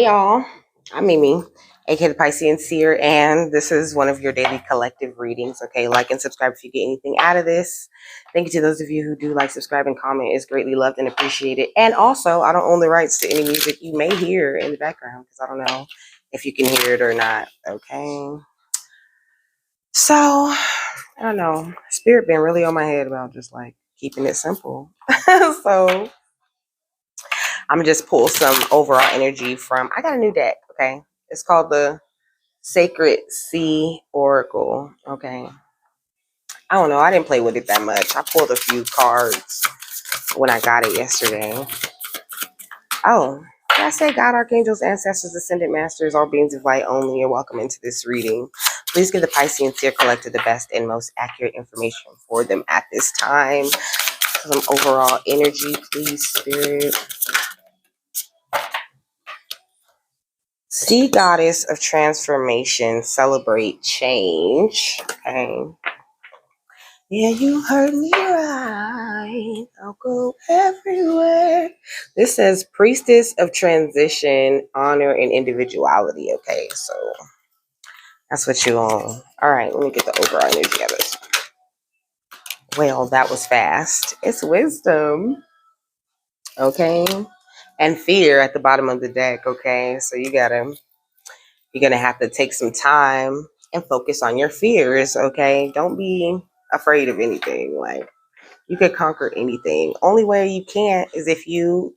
Hey y'all, I'm Mimi, aka the Piscean Seer, and this is one of your daily collective readings. Okay, like and subscribe if you get anything out of this. Thank you to those of you who do like, subscribe, and comment. It's greatly loved and appreciated. And also, I don't own the rights to any music you may hear in the background because I don't know if you can hear it or not. Okay, so I don't know. Spirit been really on my head about just like keeping it simple. So I'm gonna just pull some overall energy from. I got a new deck. Okay, it's called the Sacred Sea Oracle. Okay, I don't know. I didn't play with it that much. I pulled a few cards when I got it yesterday. Oh, did I say God, archangels, ancestors, ascended masters, all beings of light only? You're welcome into this reading. Please give the Piscean Seer Collective the best and most accurate information for them at this time. Some overall energy, please, Spirit. Sea Goddess of Transformation, celebrate change. Okay. Yeah, you heard me right. I'll go everywhere. This says Priestess of Transition, Honor, and Individuality. Okay, so that's what you own. All right, let me get the overall energy of this. Well, that was fast. It's wisdom. Okay. And fear at the bottom of the deck. Okay, so you're gonna have to take some time and focus on your fears. Okay, don't be afraid of anything. Like, you could conquer anything. Only way you can't is if you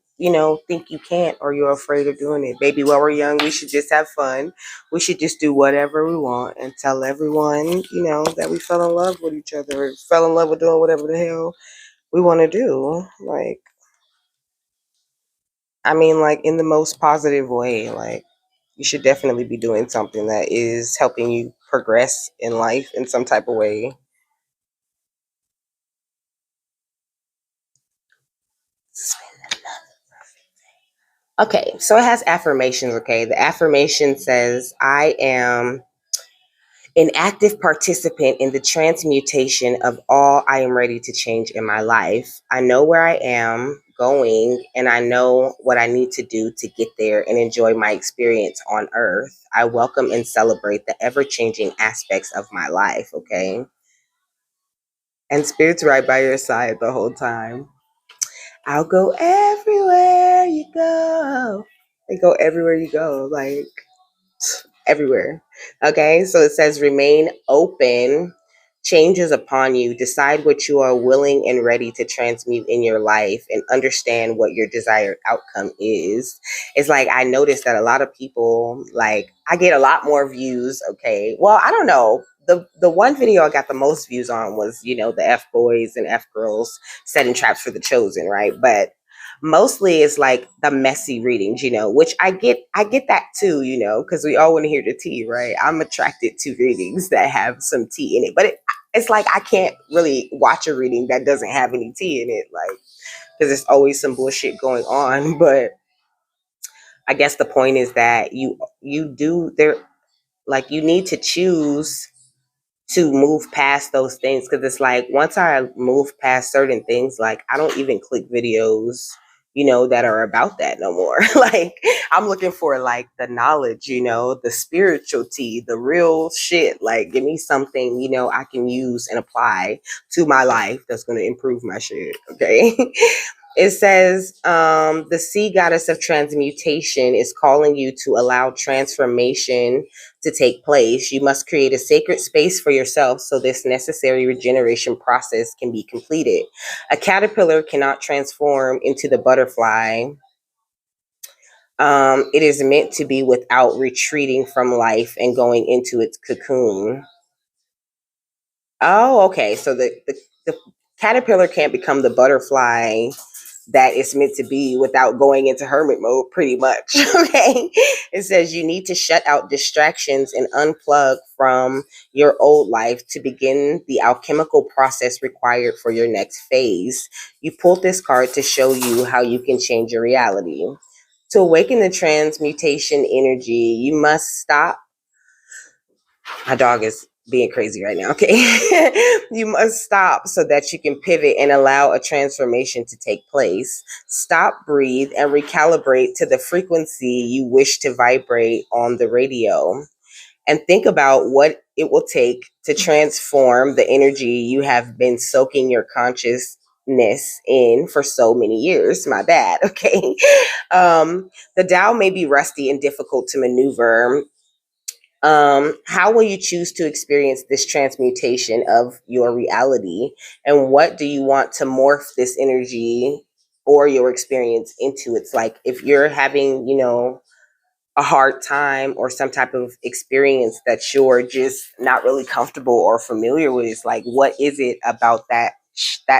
think you can't or you're afraid of doing it. Baby, while we're young, we should just have fun. We should just do whatever we want and tell everyone, that we fell in love with each other, or fell in love with doing whatever the hell we want to do. Like, I mean, like, in the most positive way. Like, you should definitely be doing something that is helping you progress in life in some type of way. Okay, so it has affirmations. Okay, the affirmation says, I am an active participant in the transmutation of all I am ready to change in my life. I know where I am going, and I know what I need to do to get there and enjoy my experience on earth. I welcome and celebrate the ever changing aspects of my life. Okay, and Spirit's right by your side the whole time. I'll go everywhere you go. They go everywhere you go, like everywhere. Okay, so it says remain open. Changes upon you. Decide what you are willing and ready to transmute in your life and understand what your desired outcome is. It's like I noticed that a lot of people, like, I get a lot more views. Okay, well, I don't know. The one video I got the most views on was, the F boys and F girls setting traps for the chosen, right? But mostly it's like the messy readings, which I get that too, because we all want to hear the tea, right? I'm attracted to readings that have some tea in it, but it's like I can't really watch a reading that doesn't have any tea in it, like, because there's always some bullshit going on. But I guess the point is that you do there, like, you need to choose to move past those things, because it's like once I move past certain things, like, I don't even click videos that are about that no more. Like, I'm looking for, like, the knowledge, the spiritual tea, the real shit. Like, give me something I can use and apply to my life that's going to improve my shit. Okay. It says, the sea goddess of transmutation is calling you to allow transformation to take place. You must create a sacred space for yourself so this necessary regeneration process can be completed. A caterpillar cannot transform into the butterfly. It is meant to be without retreating from life and going into its cocoon. Oh, okay. So the caterpillar can't become the butterfly that it's meant to be without going into hermit mode, pretty much. Okay. It says you need to shut out distractions and unplug from your old life to begin the alchemical process required for your next phase. You pulled this card to show you how you can change your reality. To awaken the transmutation energy, you must stop. My dog is being crazy right now. Okay. You must stop so that you can pivot and allow a transformation to take place. Stop, breathe, and recalibrate to the frequency you wish to vibrate on the radio. And think about what it will take to transform the energy you have been soaking your consciousness in for so many years. My bad. Okay. The Tao may be rusty and difficult to maneuver. How will you choose to experience this transmutation of your reality? And what do you want to morph this energy or your experience into? It's like if you're having, a hard time or some type of experience that you're just not really comfortable or familiar with, it's like what is it about that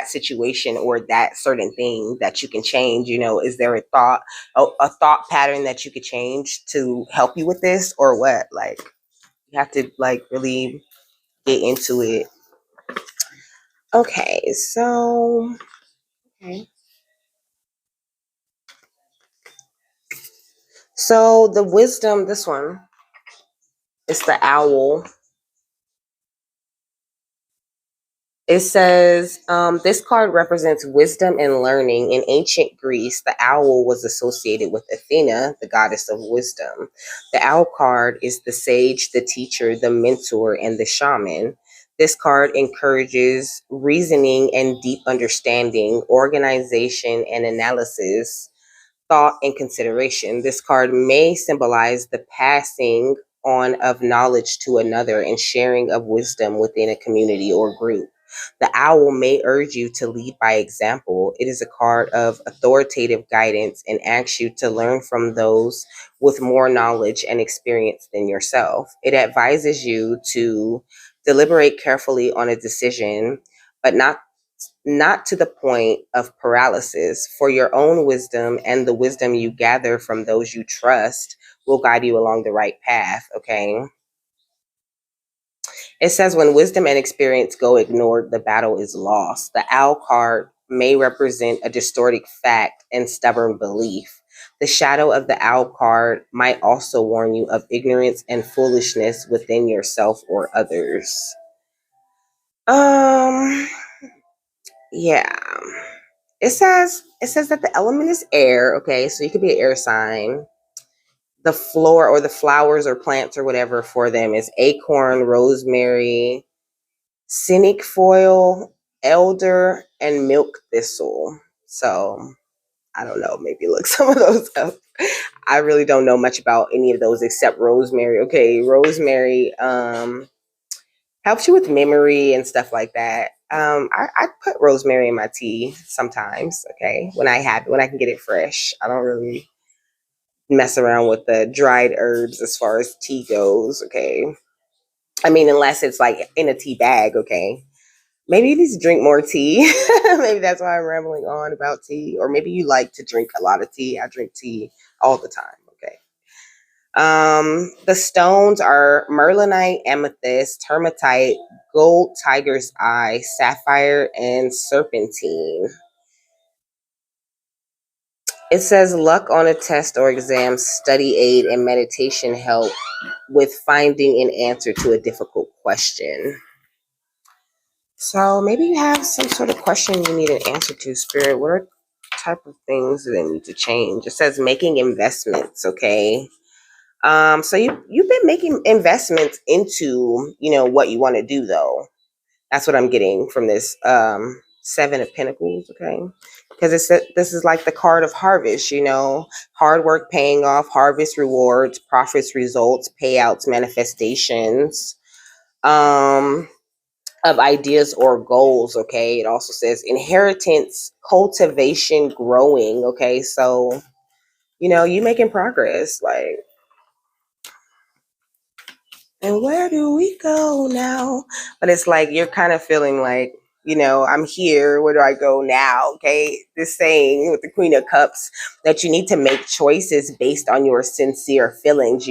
situation or that certain thing that you can change? Is there a thought pattern that you could change to help you with this, or what? Like, you have to like really get into it. Okay, so okay. So the wisdom, this one, it's the owl. It says, this card represents wisdom and learning. In ancient Greece, the owl was associated with Athena, the goddess of wisdom. The owl card is the sage, the teacher, the mentor, and the shaman. This card encourages reasoning and deep understanding, organization and analysis, thought and consideration. This card may symbolize the passing on of knowledge to another and sharing of wisdom within a community or group. The owl may urge you to lead by example. It is a card of authoritative guidance and asks you to learn from those with more knowledge and experience than yourself. It advises you to deliberate carefully on a decision, but not to the point of paralysis, for your own wisdom and the wisdom you gather from those you trust will guide you along the right path. Okay. It says, when wisdom and experience go ignored, the battle is lost. The owl card may represent a distorted fact and stubborn belief. The shadow of the owl card might also warn you of ignorance and foolishness within yourself or others. Um, yeah. It says that the element is air. Okay, so you could be an air sign. The floor or the flowers or plants or whatever for them is acorn, rosemary, cynic foil, elder, and milk thistle. So I don't know, maybe look some of those up. I really don't know much about any of those except rosemary. Okay, rosemary helps you with memory and stuff like that. I put rosemary in my tea sometimes. Okay, when I can get it fresh. I don't really mess around with the dried herbs as far as tea goes. Okay, I mean unless it's like in a tea bag. Okay, maybe you need to drink more tea. Maybe that's why I'm rambling on about tea, or maybe you like to drink a lot of tea. I drink tea all the time. Okay. The stones are merlinite, amethyst, hematite, gold tiger's eye, sapphire, and serpentine. It says luck on a test or exam, study aid, and meditation help with finding an answer to a difficult question. So maybe you have some sort of question you need an answer to, Spirit. What are type of things that need to change? It says making investments, okay? So you've been making investments into, what you want to do though. That's what I'm getting from this Seven of Pentacles, okay? Because this is like the card of harvest, hard work paying off, harvest rewards, profits, results, payouts, manifestations of ideas or goals, okay? It also says inheritance, cultivation, growing, okay? So, you making progress, like, and where do we go now? But it's like you're kind of feeling like, I'm here. Where do I go now? Okay. This saying with the Queen of Cups that you need to make choices based on your sincere feelings,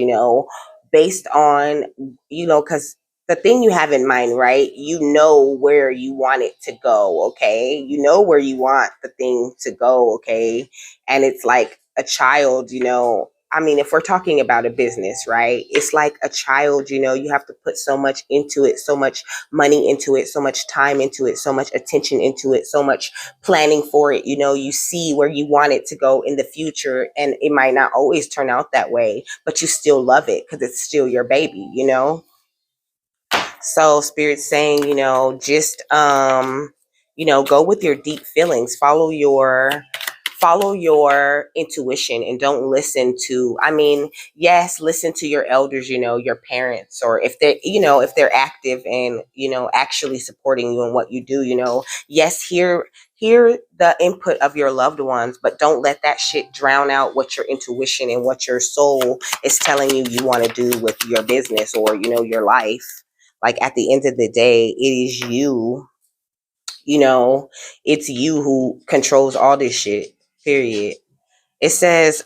based on, because the thing you have in mind, right? You know where you want it to go. Okay. You know where you want the thing to go. Okay. And it's like a child, I mean, if we're talking about a business, right? It's like a child, you have to put so much into it, so much money into it, so much time into it, so much attention into it, so much planning for it. You see where you want it to go in the future, and it might not always turn out that way, but you still love it because it's still your baby. So Spirit's saying, just go with your deep feelings, follow your intuition, and don't listen to, I mean, yes, listen to your elders, your parents, or if they're active and actually supporting you in what you do. Yes, hear the input of your loved ones, but don't let that shit drown out what your intuition and what your soul is telling you want to do with your business or your life. Like, at the end of the day, it is you, you know it's you who controls all this shit, period. It says,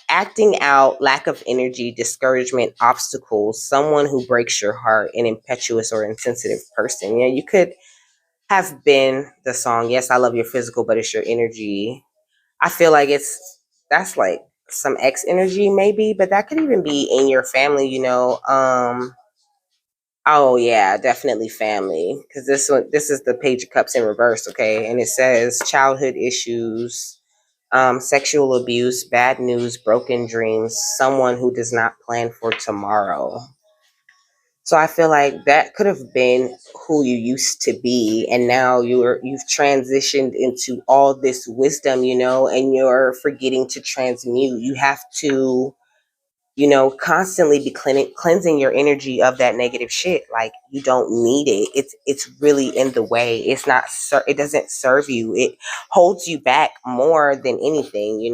acting out, lack of energy, discouragement, obstacles, someone who breaks your heart, an impetuous or insensitive person. You could have been the song, yes, I love your physical, but it's your energy. I feel like that's like some ex energy maybe, but that could even be in your family. Oh yeah, definitely family. Because this is the Page of Cups in reverse, okay? And it says childhood issues, sexual abuse, bad news, broken dreams, someone who does not plan for tomorrow. So I feel like that could have been who you used to be, and now you've transitioned into all this wisdom, and you're forgetting to transmute. You have to constantly be cleansing your energy of that negative shit. Like, you don't need it. It's really in the way. It doesn't serve you. It holds you back more than anything.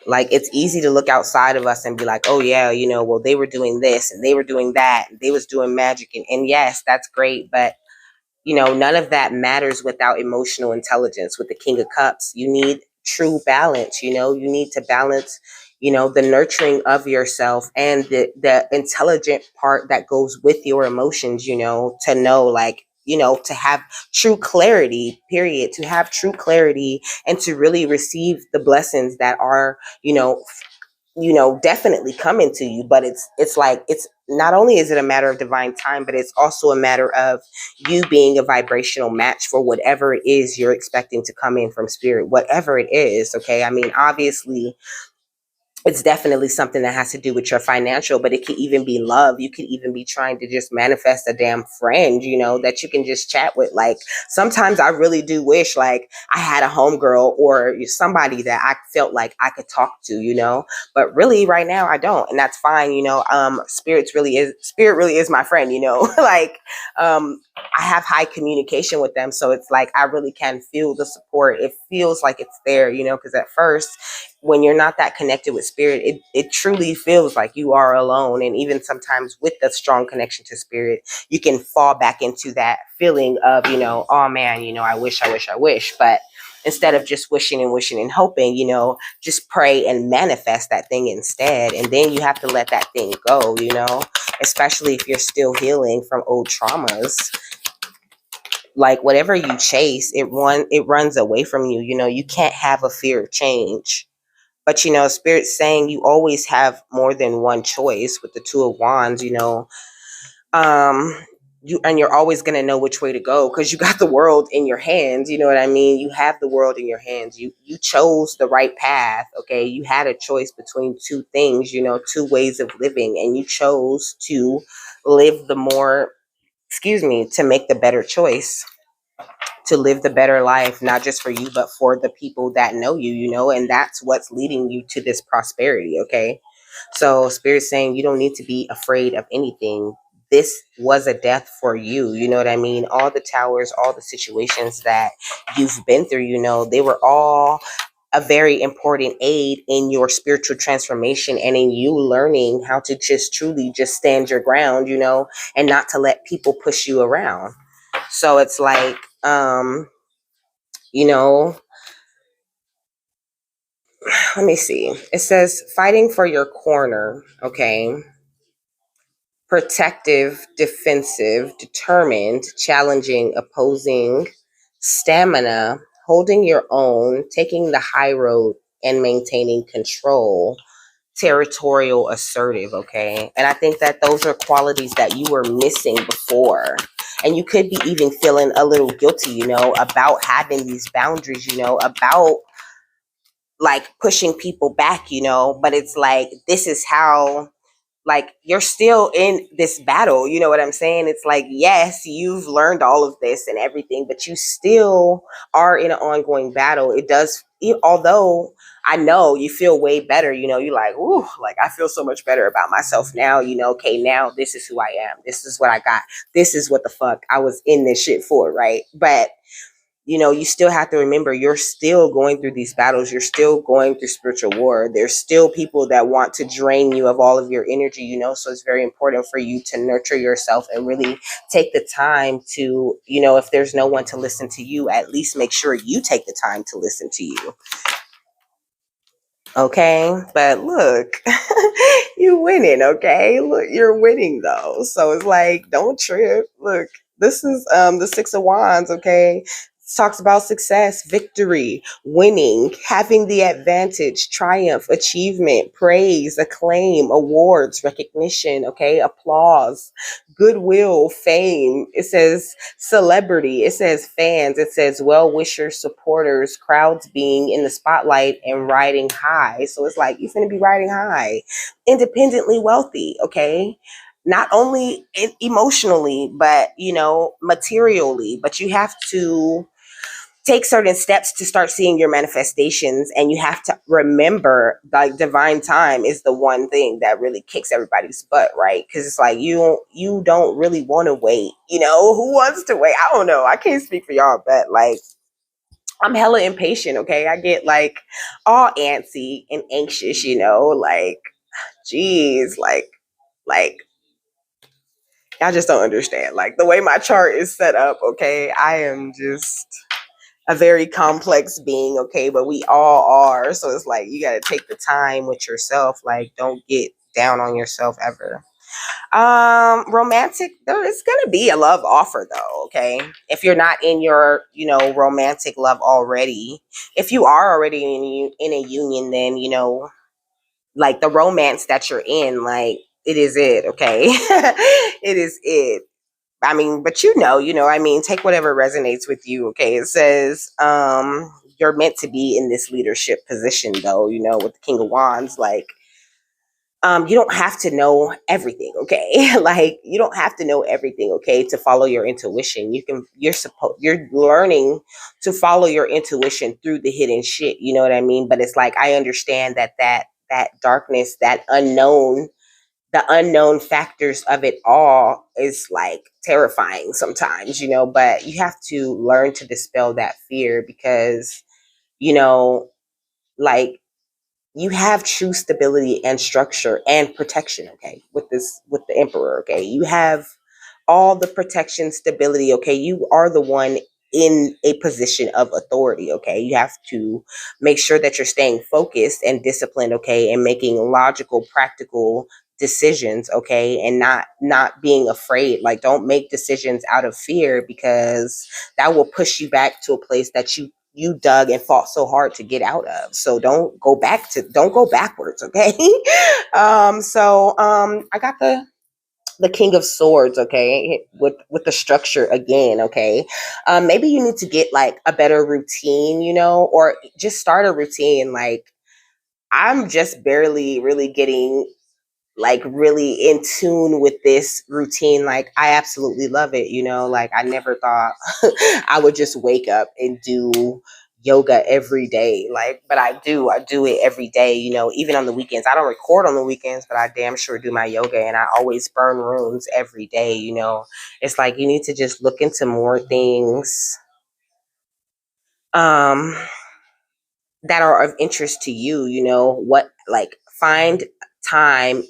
Like, it's easy to look outside of us and be like, oh yeah, well, they were doing this and they were doing that and they was doing magic, and yes, that's great, but none of that matters without emotional intelligence. With the King of Cups, you need true balance. You need to balance, the nurturing of yourself and the intelligent part that goes with your emotions, to know, like, to have true clarity, period, to have true clarity and to really receive the blessings that are, definitely coming to you. But it's like, it's not only is it a matter of divine time, but it's also a matter of you being a vibrational match for whatever it is you're expecting to come in from spirit, whatever it is. Okay, I mean, obviously it's definitely something that has to do with your financial, but it could even be love. You could even be trying to just manifest a damn friend, that you can just chat with. Like, sometimes I really do wish, like, I had a homegirl or somebody that I felt like I could talk to. But really right now I don't, and that's fine. Spirit really is my friend, like, I have high communication with them. So it's like, I really can feel the support. It feels like it's there, because at first, when you're not that connected with spirit, it truly feels like you are alone. And even sometimes with the strong connection to spirit, you can fall back into that feeling of, oh man, I wish. But instead of just wishing and hoping, just pray and manifest that thing instead. And then you have to let that thing go, especially if you're still healing from old traumas. Like, whatever you chase, it runs away from you. You can't have a fear of change. But Spirit's saying you always have more than one choice with the Two of Wands. Um, you're always gonna know which way to go because you got the world in your hands. You know what I mean? You have the world in your hands. You chose the right path. Okay, you had a choice between two things. Two ways of living, and you chose to live the more. Excuse me, to make the better choice, to live the better life, not just for you, but for the people that know you, and that's what's leading you to this prosperity. Okay. So Spirit's saying you don't need to be afraid of anything. This was a death for you. You know what I mean? All the towers, all the situations that you've been through, they were all a very important aid in your spiritual transformation and in you learning how to just truly just stand your ground, and not to let people push you around. So it's like, you know, let me see. It says fighting for your corner, okay? Protective, defensive, determined, challenging, opposing, stamina, holding your own, taking the high road, and maintaining control, territorial, assertive, okay? And I think that those are qualities that you were missing before. And you could be even feeling a little guilty, about having these boundaries, about like pushing people back, but it's like this is how, like, you're still in this battle, you know what I'm saying? It's like, yes, you've learned all of this and everything, but you still are in an ongoing battle. It does, although I know you feel way better, you're like, ooh, like I feel so much better about myself now, okay, now this is who I am, this is what I got, this is what the fuck I was in this shit for, right? But you still have to remember you're still going through these battles. You're still going through spiritual war. There's still people that want to drain you of all of your energy, So it's very important for you to nurture yourself and really take the time to, if there's no one to listen to you, at least make sure you take the time to listen to you. Okay, but look, you winning, okay? Look, you're winning though. So it's like, don't trip. Look, this is the 6 of Wands, okay? Talks about success, victory, winning, having the advantage, triumph, achievement, praise, acclaim, awards, recognition, okay, applause, goodwill, fame. It says celebrity, it says fans, it says well-wishers, supporters, crowds being in the spotlight and riding high. So it's like you're going to be riding high, independently wealthy, okay? Not only emotionally, but materially, but you have to take certain steps to start seeing your manifestations, and you have to remember like divine time is the one thing that really kicks everybody's butt, right? Because it's like you don't really want to wait. Who wants to wait? I don't know, I can't speak for y'all, but like I'm hella impatient, okay? I get like all antsy and anxious, like geez, like I just don't understand like the way my chart is set up, okay? I am just a very complex being, okay? But we all are. So it's like you got to take the time with yourself. Like, don't get down on yourself ever. Romantic, there is gonna be a love offer though, okay? If you're not in your, romantic love already, if you are already in a union, then like the romance that you're in, like it is it, okay? It is it. I mean, but take whatever resonates with you. Okay. It says, you're meant to be in this leadership position though, with the King of Wands, like, you don't have to know everything. Okay. Like you don't have to know everything. Okay. To follow your intuition. You're learning to follow your intuition through the hidden shit. You know what I mean? But it's like, I understand that darkness, that unknown, the unknown factors of it all is like terrifying sometimes, but you have to learn to dispel that fear because, like you have true stability and structure and protection, okay, with the Emperor, okay? You have all the protection, stability, okay? You are the one in a position of authority, okay? You have to make sure that you're staying focused and disciplined, okay, and making logical, practical decisions, okay, and not being afraid. Like don't make decisions out of fear because that will push you back to a place that you dug and fought so hard to get out of. So don't go backwards, okay? I got the King of Swords, okay, with the structure again, okay. Maybe you need to get like a better routine, or just start a routine. Like I'm just barely really getting like really in tune with this routine. Like I absolutely love it, like I never thought I would just wake up and do yoga every day, like, but I do it every day, even on the weekends. I don't record on the weekends, but I damn sure do my yoga, and I always burn runes every day. It's like you need to just look into more things um that are of interest to you, what, like find time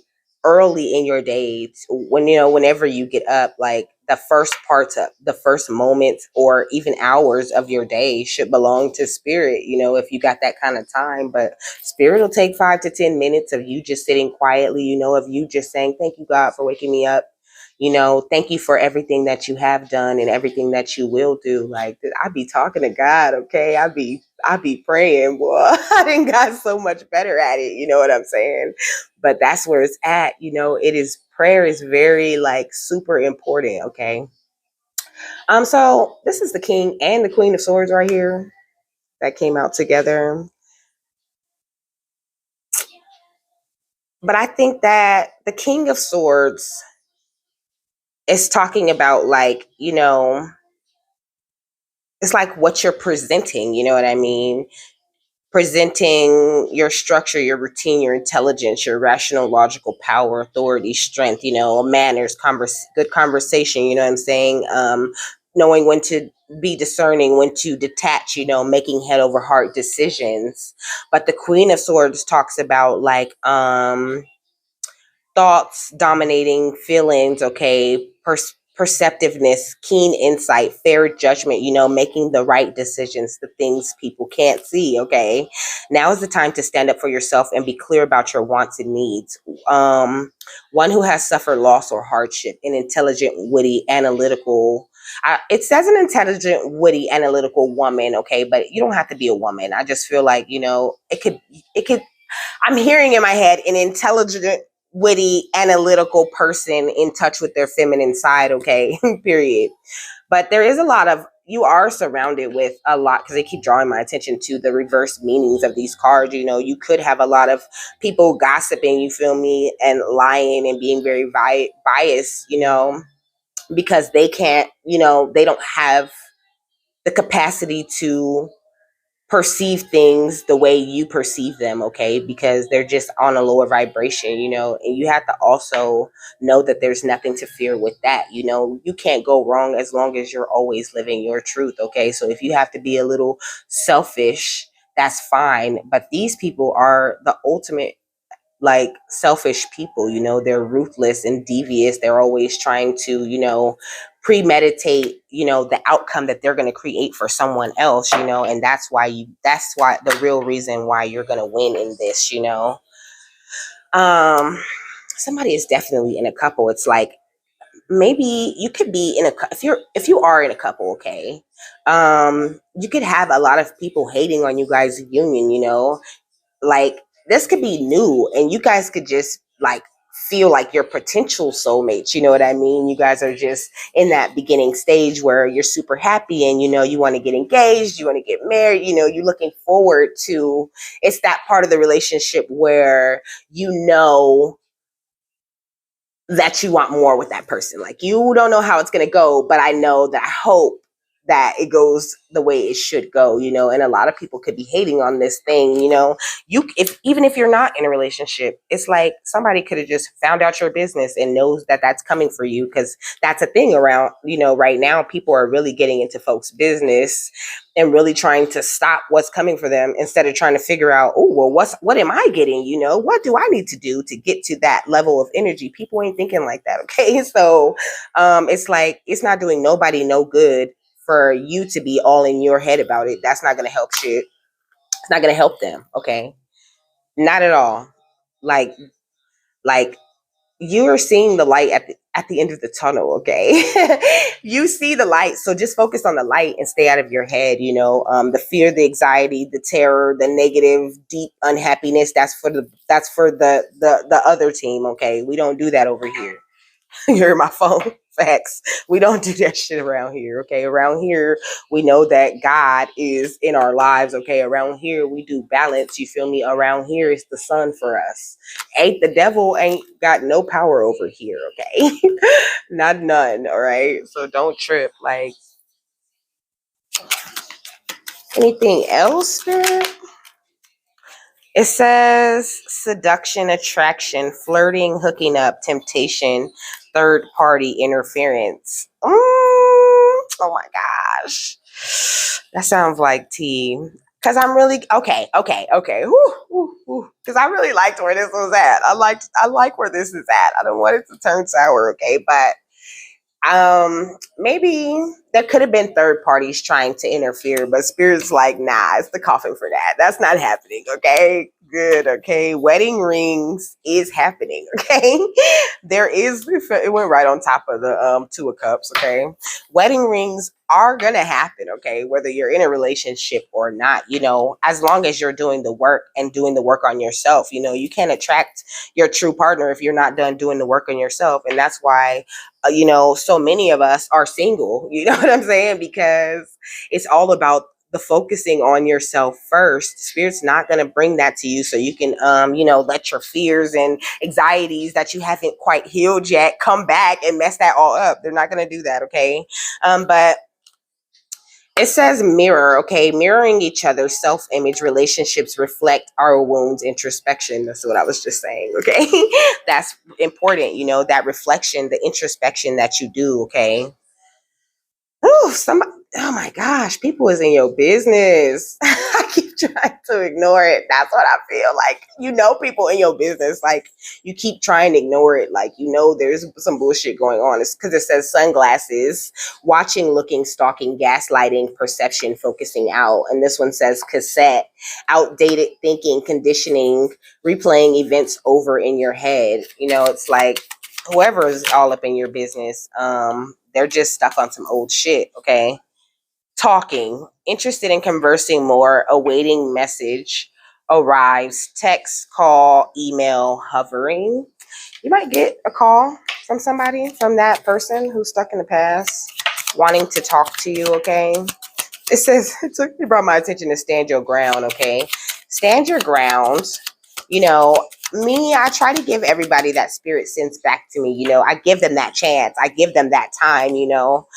early in your day when, whenever you get up, like the first parts of the first moments or even hours of your day should belong to spirit, if you got that kind of time. But spirit will take 5 to 10 minutes of you just sitting quietly, of you just saying, thank you, God, for waking me up. Thank you for everything that you have done and everything that you will do. Like I be talking to God, okay? I be praying, boy. I didn't got so much better at it. You know what I'm saying? But that's where it's at. It is prayer is very like super important. Okay. So this is the King and the Queen of Swords right here that came out together. But I think that the King of Swords is talking about like, it's like what you're presenting, you know what I mean? Presenting your structure, your routine, your intelligence, your rational, logical power, authority, strength, manners, good conversation, you know what I'm saying? Knowing when to be discerning, when to detach, making head over heart decisions. But the Queen of Swords talks about like, thoughts dominating feelings, okay, perceptiveness, keen insight, fair judgment, making the right decisions, the things people can't see, okay. Now is the time to stand up for yourself and be clear about your wants and needs. One who has suffered loss or hardship, an intelligent, witty, analytical. It says an intelligent, witty, analytical woman, okay, but you don't have to be a woman. I just feel like, it could I'm hearing in my head an intelligent, witty, analytical person in touch with their feminine side, okay? Period. But there is a lot of, you are surrounded with a lot, because they keep drawing my attention to the reverse meanings of these cards. You could have a lot of people gossiping, you feel me, and lying and being very biased, because they can't, they don't have the capacity to perceive things the way you perceive them, okay? Because they're just on a lower vibration, and you have to also know that there's nothing to fear with that. You can't go wrong as long as you're always living your truth, okay? So if you have to be a little selfish, that's fine. But these people are the ultimate like selfish people. They're ruthless and devious. They're always trying to, premeditate, the outcome that they're going to create for someone else, and that's why the real reason why you're going to win in this. um Somebody is definitely in a couple. It's like maybe you could be in a if you are in a couple, okay. You could have a lot of people hating on you guys' union, like this could be new and you guys could just like feel like your potential soulmates, you know what I mean? You guys are just in that beginning stage where you're super happy and you want to get engaged, you want to get married, you're looking forward to, it's that part of the relationship where that you want more with that person. Like you don't know how it's going to go, but I know that I hope that it goes the way it should go, and a lot of people could be hating on this thing, if even if you're not in a relationship, it's like somebody could have just found out your business and knows that that's coming for you, because that's a thing around, right now people are really getting into folks' business and really trying to stop what's coming for them instead of trying to figure out, oh, well, what am I getting? What do I need to do to get to that level of energy? People ain't thinking like that, okay? So it's like it's not doing nobody no good for you to be all in your head about it. That's not gonna help shit. It's not gonna help them, okay? Not at all. Like like you're seeing the light at the end of the tunnel, okay? You see the light, so just focus on the light and stay out of your head. The fear, the anxiety, the terror, the negative, deep unhappiness. That's for the other team, okay? We don't do that over here. You're my phone. Facts. We don't do that shit around here, okay? Around here, we know that God is in our lives, okay? Around here, we do balance. You feel me? Around here is the sun for us. The devil ain't got no power over here, okay? Not none, all right? So don't trip. Like anything else, Spirit? It says seduction, attraction, flirting, hooking up, temptation, third party interference. Oh my gosh. That sounds like tea. Cause I'm really okay. Cause I really liked where this was at. I like where this is at. I don't want it to turn sour, okay? But maybe there could have been third parties trying to interfere, but spirit's like, nah, it's the coffin for that. That's not happening, okay? good, okay? Wedding rings is happening, okay? There is, it went right on top of the Two of Cups, okay? Wedding rings are gonna happen, okay? Whether you're in a relationship or not, you know, as long as you're doing the work and doing the work on yourself, you know, you can't attract your true partner if you're not done doing the work on yourself. And that's why, you know, so many of us are single, you know what I'm saying? Because it's all about the focusing on yourself first. Spirit's not going to bring that to you so you can you know, let your fears and anxieties that you haven't quite healed yet come back and mess that all up. They're not going to do that, okay? But it says mirror, okay? Mirroring each other's self-image relationships reflect our wounds, introspection. That's what I was just saying, okay? That's important, you know, that reflection, the introspection that you do, okay? Oh, somebody, oh my gosh, people is in your business. I keep trying to ignore it. That's what I feel like. You know, people in your business, like you keep trying to ignore it. Like, you know, there's some bullshit going on. It's because it says sunglasses, watching, looking, stalking, gaslighting, perception, focusing out. And this one says cassette, outdated thinking, conditioning, replaying events over in your head. You know, it's like whoever is all up in your business, they're just stuck on some old shit, okay? Talking, interested in conversing more, awaiting message arrives, text, call, email, hovering. You might get a call from somebody, from that person who's stuck in the past, wanting to talk to you, okay? It says, it brought my attention to stand your ground, okay? Stand your ground. You know, me, I try to give everybody that spirit sends back to me. You know, I give them that chance. I give them that time, you know,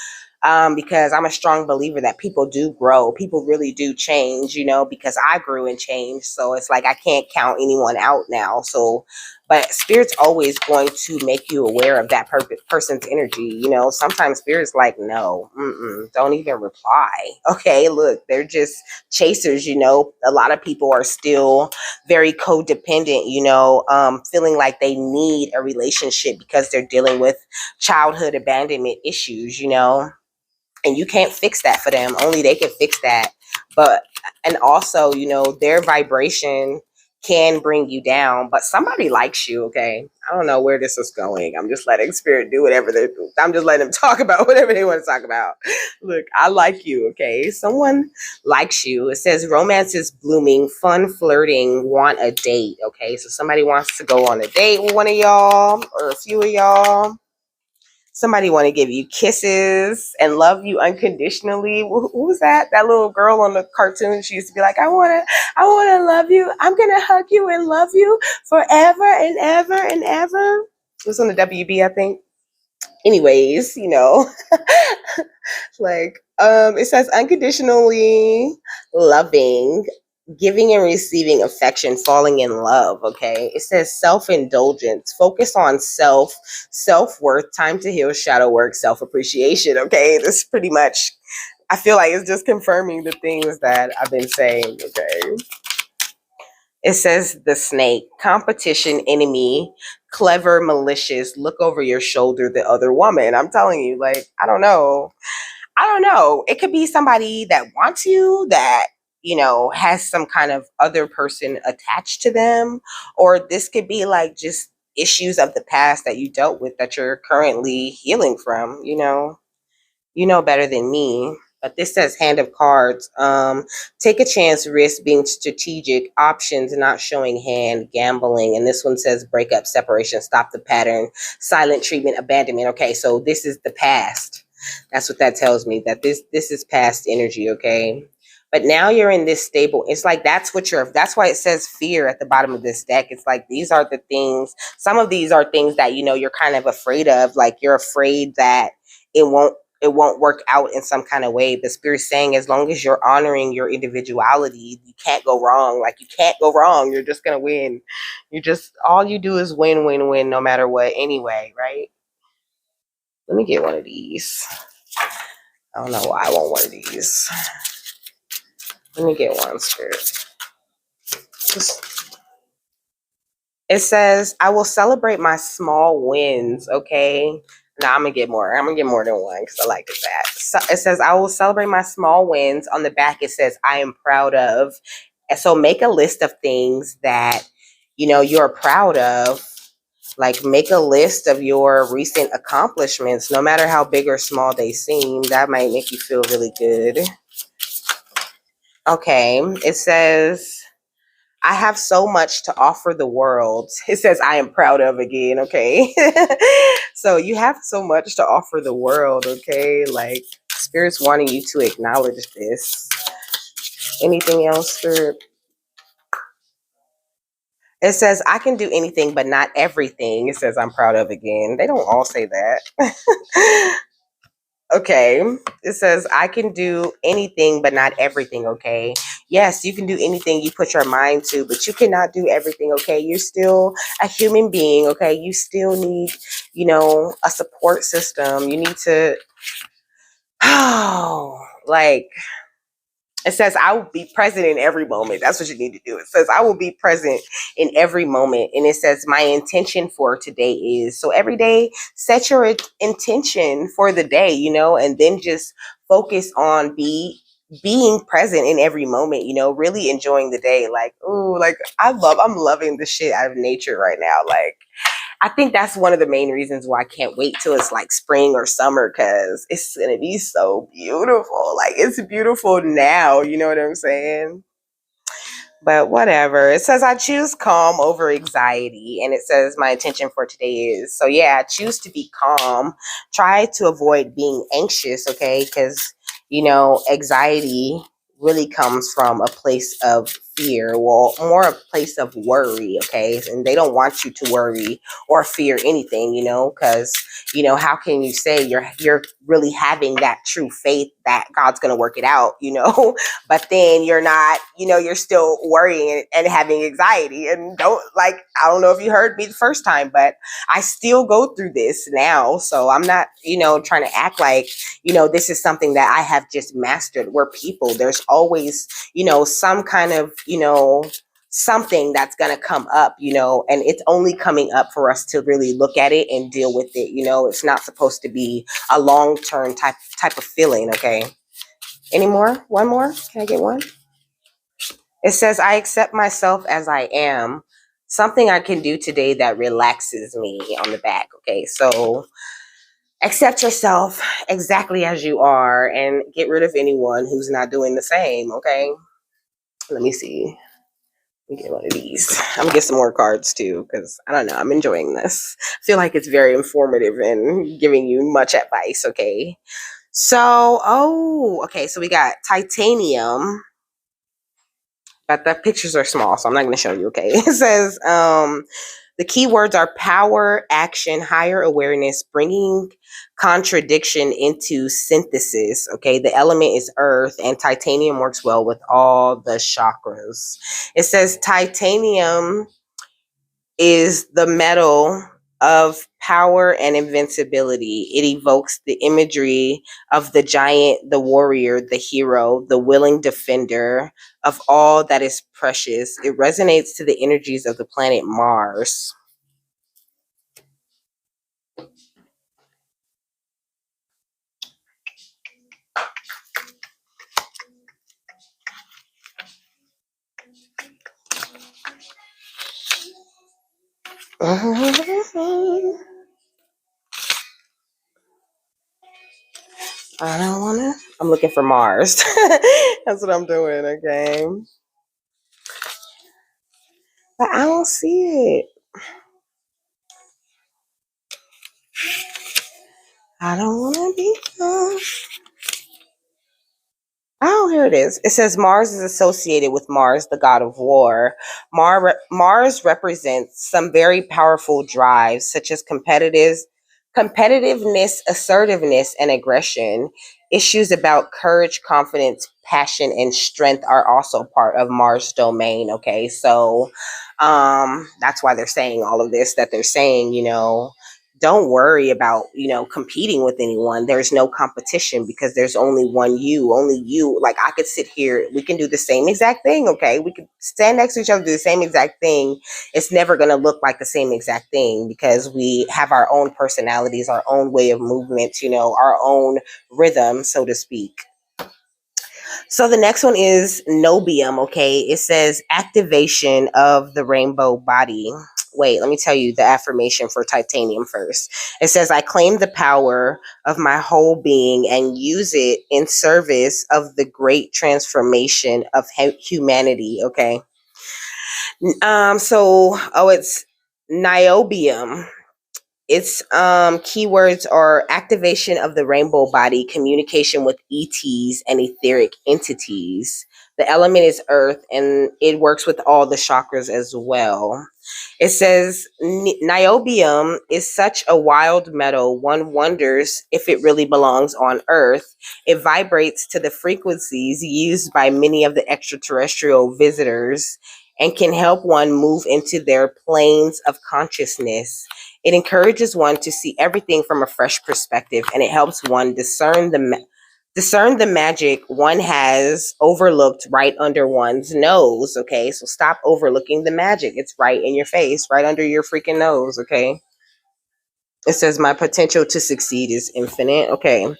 because I'm a strong believer that people do grow. People really do change, you know, because I grew and changed. So it's like I can't count anyone out now. So, but spirit's always going to make you aware of that person's energy. You know, sometimes spirit's like, no, don't even reply. Okay, look, they're just chasers. You know, a lot of people are still very codependent, you know, feeling like they need a relationship because they're dealing with childhood abandonment issues, you know, and you can't fix that for them. Only they can fix that. But, and also, you know, their vibration can bring you down, but somebody likes you, okay? I don't know where this is going. I'm just letting spirit do whatever they do. I'm just letting them talk about whatever they want to talk about. Look, I like you, okay? Someone likes you. It says romance is blooming, fun flirting, want a date, okay? So somebody wants to go on a date with one of y'all or a few of y'all. Somebody want to give you kisses and love you unconditionally. Who was that? That little girl on the cartoon. She used to be like, I wanna love you. I'm gonna hug you and love you forever and ever and ever. It was on the WB, I think. Anyways, you know, like it says unconditionally loving, giving and receiving affection, falling in love, okay? It says self-indulgence, focus on self-worth, time to heal, shadow work, self-appreciation, okay? This pretty much, I feel like it's just confirming the things that I've been saying, okay? It says the snake, competition, enemy, clever, malicious, look over your shoulder, the other woman. I'm telling you, like, I don't know. I don't know. It could be somebody that wants you, that, you know, has some kind of other person attached to them. Or this could be like just issues of the past that you dealt with that you're currently healing from, you know. You know better than me. But this says hand of cards. Take a chance, risk, being strategic, options, not showing hand, gambling. And this one says breakup, separation, stop the pattern, silent treatment, abandonment. Okay, so this is the past. That's what that tells me, that this is past energy, okay? But now you're in this stable. It's like that's why it says fear at the bottom of this deck. It's like these are the things, some of these are things that, you know, you're kind of afraid of. Like you're afraid that it won't work out in some kind of way. The spirit's saying as long as you're honoring your individuality, you can't go wrong. Like you can't go wrong. You're just gonna win. You just, all you do is win, win, win, no matter what anyway, right? Let me get one of these. I don't know why I want one of these. Let me get one, spirit. It says, I will celebrate my small wins, okay? Now I'm gonna get more. I'm gonna get more than one because I like that. So it says, I will celebrate my small wins. On the back, it says, I am proud of. And so make a list of things that, you're proud of. Like, make a list of your recent accomplishments, no matter how big or small they seem. That might make you feel really good. Okay, it says, I have so much to offer the world. It says, I am proud of again. Okay. So you have so much to offer the world. Okay. Like, Spirit's wanting you to acknowledge this. Anything else, Spirit? It says, I can do anything, but not everything. It says, I'm proud of again. They don't all say that. Okay. It says, I can do anything, but not everything. Okay. Yes, you can do anything you put your mind to, but you cannot do everything. Okay. You're still a human being. Okay. You still need, a support system. You need to, like, it says, I will be present in every moment. That's what you need to do. It says, I will be present in every moment. And it says, my intention for today is. So every day, set your intention for the day, and then just focus on being present in every moment, really enjoying the day. Like, ooh, like, I'm loving the shit out of nature right now. Like, I think that's one of the main reasons why I can't wait till it's like spring or summer, because it's gonna be so beautiful. Like, it's beautiful now, you know what I'm saying? But whatever. It says, I choose calm over anxiety. And it says, my intention for today is. So, yeah, choose to be calm. Try to avoid being anxious, okay? Because, anxiety really comes from a place of fear, well, more a place of worry, okay? And they don't want you to worry or fear anything, because, how can you say you're really having that true faith that God's going to work it out, but then you're not, you're still worrying and having anxiety. And I don't know if you heard me the first time, but I still go through this now. So I'm not, trying to act like, this is something that I have just mastered. We're people. There's always, some kind of, something that's going to come up, and it's only coming up for us to really look at it and deal with it. It's not supposed to be a long-term type of feeling. Okay. Any more? One more? Can I get one? It says, I accept myself as I am. Something I can do today that relaxes me on the back. Okay. So accept yourself exactly as you are and get rid of anyone who's not doing the same. Okay. Let me see. Let me get one of these. I'm gonna get some more cards too, because I don't know. I'm enjoying this. I feel like it's very informative and giving you much advice. Okay. So, okay. So we got titanium, but the pictures are small, so I'm not going to show you. Okay. It says, the keywords are power, action, higher awareness, bringing contradiction into synthesis. Okay. The element is earth, and titanium works well with all the chakras. It says titanium is the metal of power and invincibility. It evokes the imagery of the giant, the warrior, the hero, the willing defender of all that is precious. It resonates to the energies of the planet Mars. I don't wanna. I'm looking for Mars. That's what I'm doing, okay? But I don't see it. I don't wanna be gone. Oh, here it is. It says Mars is associated with Mars, the god of war. Mars represents some very powerful drives, such as competitiveness, assertiveness, and aggression. Issues about courage, confidence, passion, and strength are also part of Mars domain. Okay, so that's why they're saying all of this. That they're saying, don't worry about competing with anyone. There's no competition, because there's only you. Like, I could sit here, we can do the same exact thing. Okay, we could stand next to each other, do the same exact thing. It's never going to look like the same exact thing, because we have our own personalities, our own way of movement, our own rhythm, so to speak. So the next one is Nobium, okay? It says activation of the rainbow body. Wait, let me tell you the affirmation for titanium first. It says, I claim the power of my whole being and use it in service of the great transformation of humanity, okay? It's niobium. Its keywords are activation of the rainbow body, communication with ETs and etheric entities. The element is earth and it works with all the chakras as well. It says niobium is such a wild metal, one wonders if it really belongs on Earth. It vibrates to the frequencies used by many of the extraterrestrial visitors and can help one move into their planes of consciousness. It encourages one to see everything from a fresh perspective, and it helps one discern the magic one has overlooked right under one's nose. Okay, so stop overlooking the magic. It's right in your face, right under your freaking nose. Okay. It says, my potential to succeed is infinite. Okay.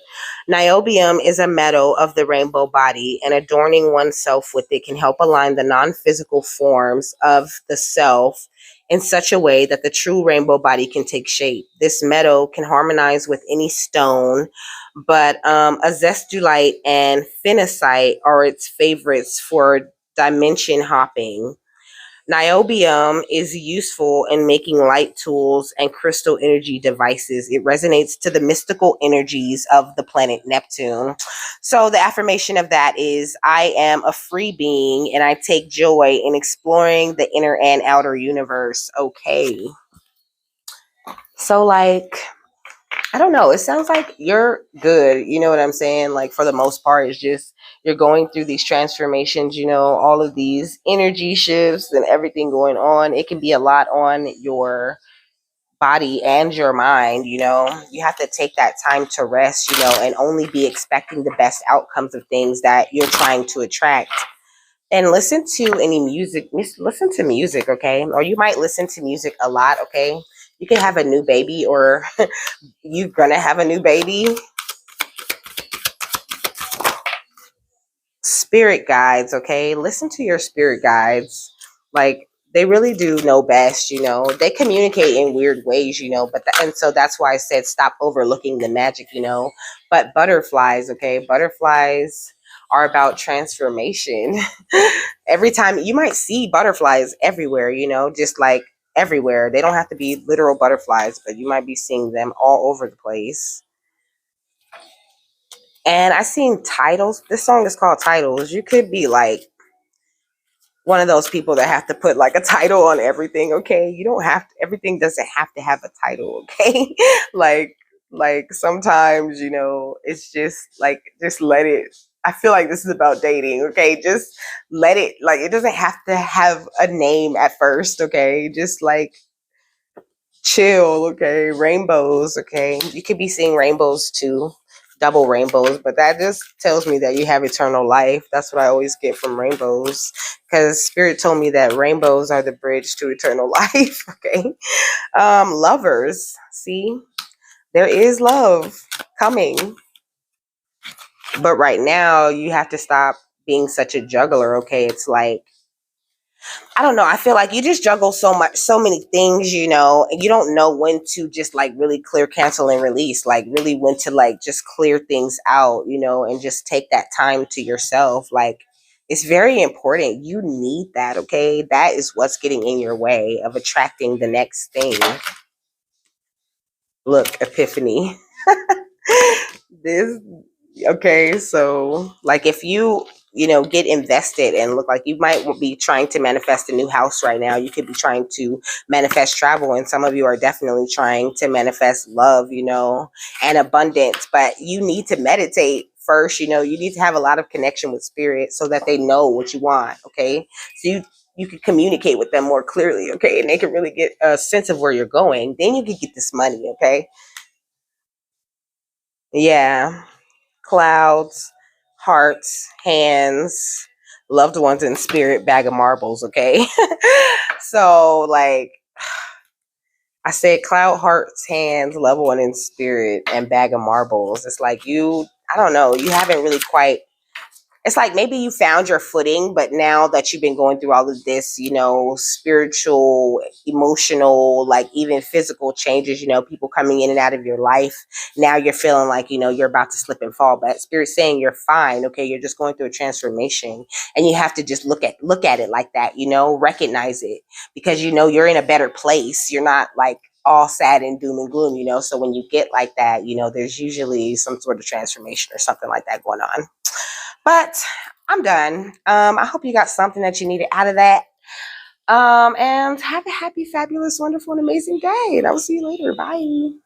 Niobium is a metal of the rainbow body, and adorning oneself with it can help align the non physical forms of the self in such a way that the true rainbow body can take shape. This metal can harmonize with any stone, but azestulite and phenacite are its favorites for dimension hopping. Niobium is useful in making light tools and crystal energy devices. It resonates to the mystical energies of the planet Neptune. So, the affirmation of that is, I am a free being and I take joy in exploring the inner and outer universe. Okay. So, like, I don't know. It sounds like you're good. You know what I'm saying? Like, for the most part, it's just you're going through these transformations, all of these energy shifts and everything going on. It can be a lot on your body and your mind. You have to take that time to rest, and only be expecting the best outcomes of things that you're trying to attract. And listen to any music. Listen to music, okay? Or you might listen to music a lot, okay? You can have a new baby, or you're gonna have a new baby. Spirit guides, okay? Listen to your spirit guides. Like, they really do know best. They communicate in weird ways, and so that's why I said stop overlooking the magic. But butterflies, okay? Butterflies are about transformation. Every time you might see butterflies everywhere, just like everywhere. They don't have to be literal butterflies, but you might be seeing them all over the place. And I seen titles. This song is called Titles. You could be like one of those people that have to put like a title on everything, okay? You don't have to, everything doesn't have to have a title, okay? like like sometimes, it's just like just let it. I feel like this is about dating, okay? Just let it, like, it doesn't have to have a name at first, okay? Just like chill, okay? Rainbows, okay? You could be seeing rainbows too, double rainbows, but that just tells me that you have eternal life. That's what I always get from rainbows, because Spirit told me that rainbows are the bridge to eternal life, okay? Lovers, see, there is love coming, but right now you have to stop being such a juggler, okay? It's like, I don't know. I feel like you just juggle so many things, and you don't know when to just like really clear, cancel, and release. Like, really when to like just clear things out, and just take that time to yourself. Like, it's very important. You need that, okay? That is what's getting in your way of attracting the next thing. Look, Epiphany. This Okay, so like if you get invested and look like you might be trying to manifest a new house right now. You could be trying to manifest travel, and some of you are definitely trying to manifest love, and abundance. But you need to meditate first. You need to have a lot of connection with spirit so that they know what you want. Okay, so you can communicate with them more clearly. Okay, and they can really get a sense of where you're going. Then you can get this money. Okay, yeah. Clouds, hearts, hands, loved ones in spirit, bag of marbles, okay? So, like, I said cloud, hearts, hands, loved one in spirit, and bag of marbles. It's like I don't know, you haven't really quite it's like maybe you found your footing, but now that you've been going through all of this, spiritual, emotional, like even physical changes, people coming in and out of your life, now you're feeling like, you're about to slip and fall. But Spirit's saying you're fine, okay? You're just going through a transformation, and you have to just look at it like that, recognize it, because you're in a better place. You're not like all sad and doom and gloom, so when you get like that, there's usually some sort of transformation or something like that going on. But I'm done. I hope you got something that you needed out of that. And have a happy, fabulous, wonderful, and amazing day. And I will see you later. Bye.